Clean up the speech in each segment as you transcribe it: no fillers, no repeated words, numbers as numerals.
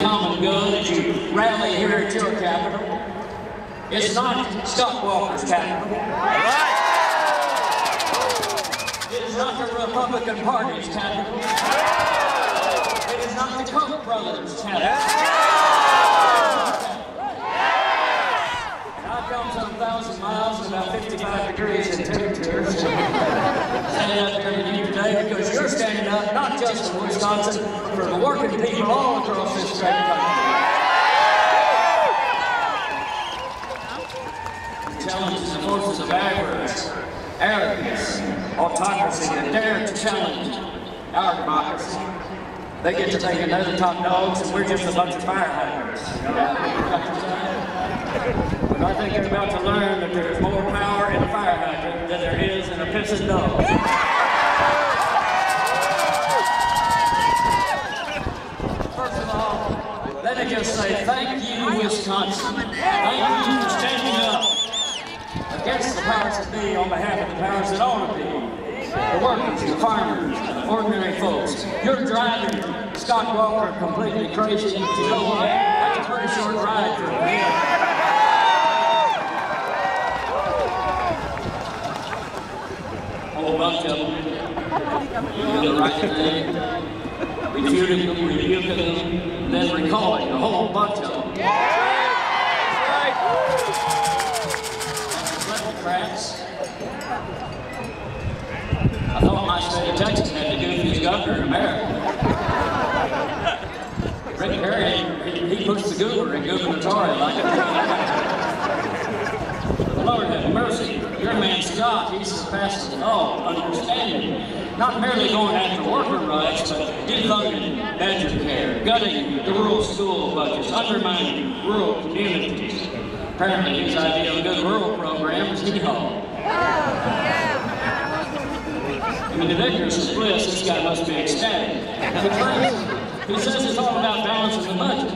Common good as you rally here at your capital. It's not Scott Walker's capital. It is not the Republican Party's capital. It is not the Koch brothers' capital. And I've come some 1,000 miles and about 55 degrees in temperature. Standing up here with you today because you're standing up not just for Wisconsin, but for the working people all across this great country. Challenges the forces of avarice, arrogance, autocracy, and dare to challenge our democracy. They get to thinking they're the top dogs and we're just a bunch of fire hydrants. But I think they're about to learn that there's more power in a fire hydrant than there is in a pissing dog. First of all, let me just say thank you, Wisconsin. Thank you for standing up against the powers that be on behalf of the powers that ought to be. The workers, the farmers, the ordinary folks. You're driving Scott Walker completely crazy. You know what? That's a pretty short ride for him. A whole bunch of them. You do the right thing, refuting them, rebuking them, and then recalling a whole bunch of them. I thought my state of Texas had the goofiest governor in America. Rick Perry, he pushed the goober in gubernatorial like it. Lord have mercy. Your man Scott, he surpasses all understanding. Not merely going after worker rights, but defunding badger care, gutting the rural school budgets, undermining rural communities. Apparently his idea of a good rural program is hee-haw. I mean, the vigorous is bliss, this guy must be ecstatic. He says it's all about balancing the budget.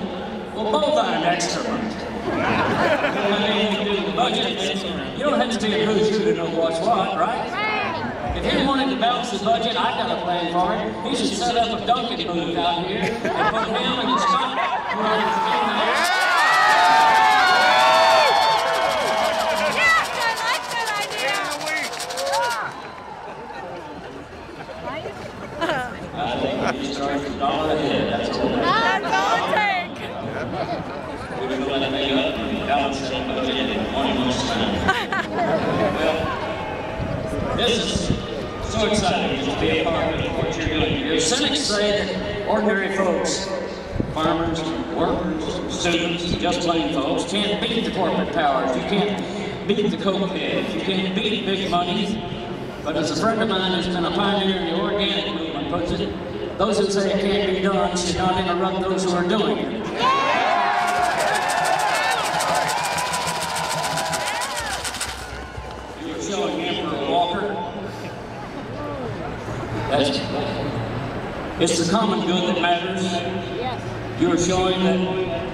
Well, both are an excrement. The budget, you don't have to be a who's who to know what's what, right? If he wanted to balance the budget, I've got a plan for it. He should set up a Dunkin' booth out here and put him and the Scott brothers in there. He starts $1 ahead, that's all. That's all it takes. We're going to let it make up and balance that budget in one most time. Well, this is so exciting to be a part of what you're doing here. Cynics say that ordinary folks, farmers, workers, students, just plain folks, can't beat the corporate powers. You can't beat the coke heads. You can't beat big money. But as a friend of mine who's been a pioneer in the organic movement puts it, those who say it can't be done should not interrupt those who are doing it. You're showing Emperor Walker. It's the common good that matters. You're showing that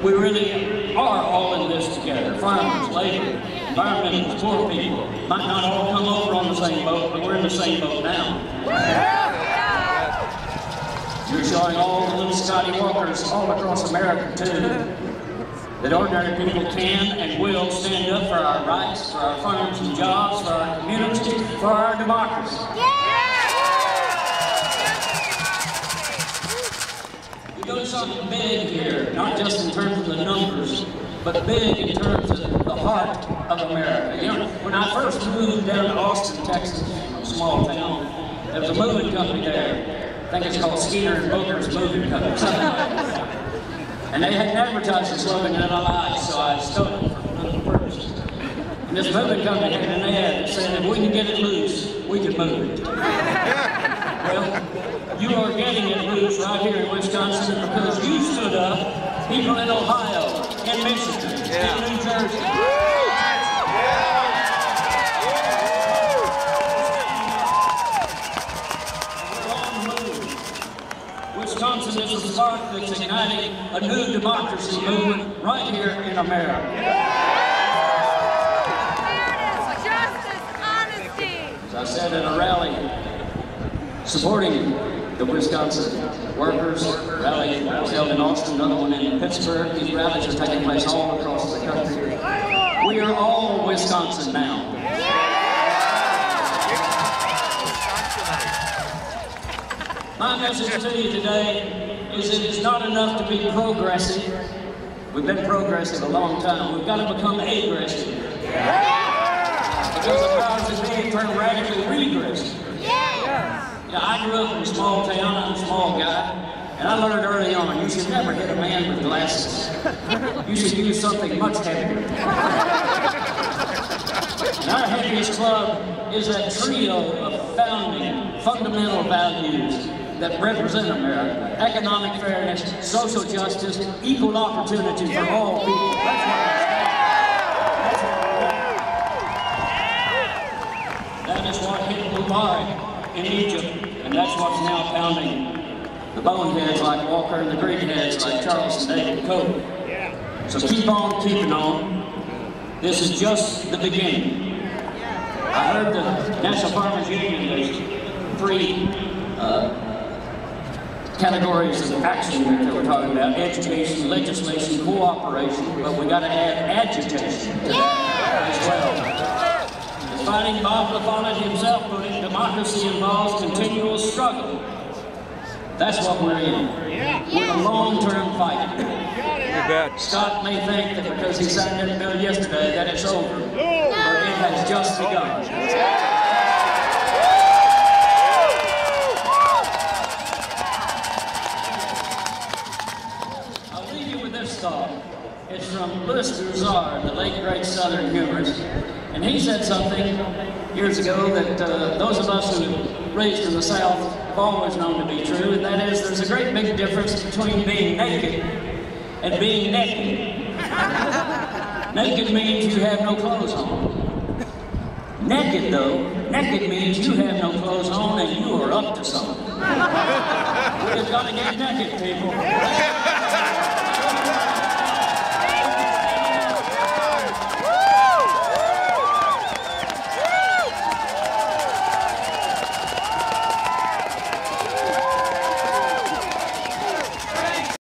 we really are all in this together. Farmers, labor, environmentalists, poor people. Might not all come over on the same boat, but we're in the same boat now. You're showing all the little Scotty Walkers all across America, too, that ordinary people can and will stand up for our rights, for our farms and jobs, for our community, for our democracy. You're doing something big here, not just in terms of the numbers, but big in terms of the heart of America. You know, when I first moved down to Austin, Texas, a small town, there was a moving company there. I think it's called Skeeter and Booker's Moving Company, something like that. And they had an advertising slogan that I liked, so I stole it for another purpose. And this moving company had an ad that said, if we can get it loose, we can move it. Well, you are getting it loose right here in Wisconsin because you stood up, people in Ohio, in Michigan, in New Jersey. Wisconsin is a spark that's igniting a new democracy movement right here in America. Justice, honesty. As I said at a rally supporting The Wisconsin workers rally was held in Austin, another one in Pittsburgh. These rallies are taking place all across the country. We are all Wisconsin now. My message to you today is that it's not enough to be progressive. We've been progressive a long time. We've got to become aggressive. Because the powers that be turn radically regressive. Yeah, I grew up in a small town. I'm a small guy. And I learned early on, you should never hit a man with glasses. You should use something much heavier. And our heaviest club is that trio of founding, fundamental values that represent America. Economic fairness, social justice, equal opportunity for all people. That is what hit Mubarak in Egypt, and that's what's now pounding the boneheads like Walker and the greenheads like Charles and David Cope. So keep on keeping on. This is just the beginning. I heard the National Farmers Union, there's 3 categories of action that they were talking about: education, legislation, cooperation, but we got to add agitation to that as well. As fighting Bob LaFollette himself put it, democracy involves continual struggle. That's what we're in. We're a long-term fight. Scott may think that because he signed that bill yesterday that it's over, but it has just begun. It's from Louis Broussard, the late great Southern humorist, and he said something years ago that those of us who were raised in the South have always known to be true, and that is there's a great big difference between being naked and being naked. Naked means you have no clothes on. Naked, though, naked means you have no clothes on and you are up to something. We've got to get naked, people.